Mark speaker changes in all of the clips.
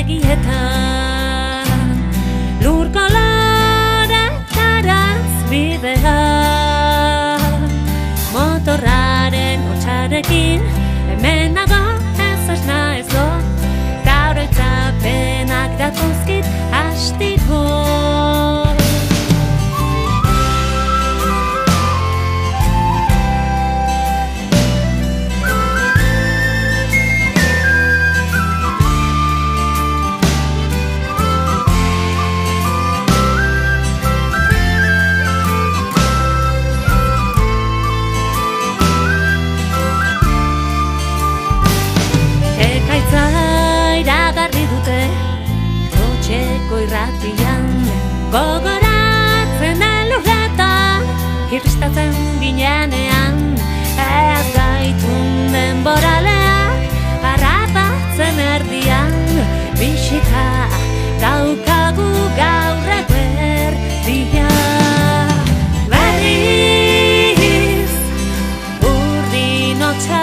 Speaker 1: begietan lur koloretarantz bidean motorraren hotsarekin hemen nago ez esna ez dut gaur aitzapenak datozkit astiko. Iragarri dute kotxeko irratian gogoratzen den lurretan irristatzen ginenean ez gaitun denboraleak harrapatzen erdian bisita daukagu gaur eguerdia berriz urdin hotsa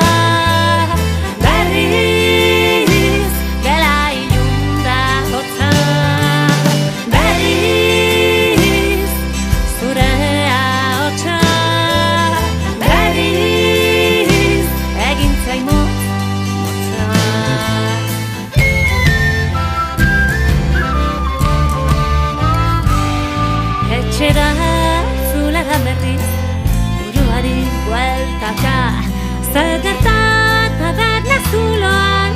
Speaker 1: etxera zulera berriz buruari bueltaka zer gertata berna zuloan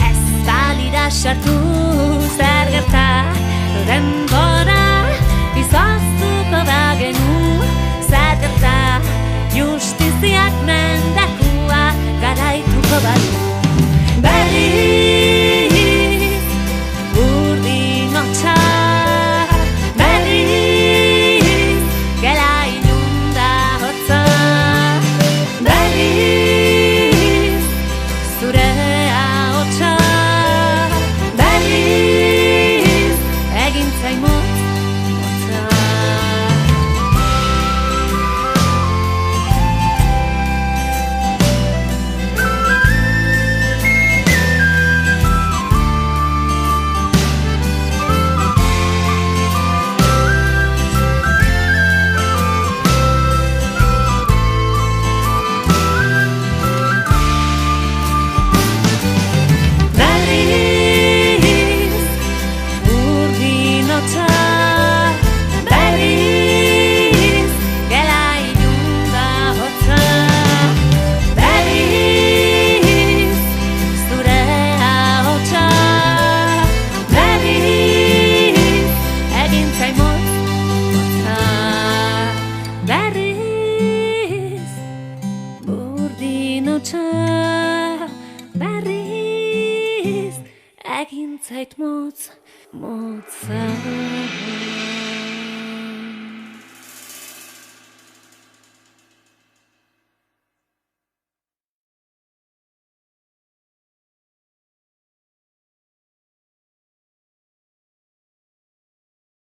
Speaker 1: ez balira sartu zer gerta denbora izoztuko bagenu zer gerta justiziak mendekua garaituko balu berriz urdin hotsa berriz egin zait motza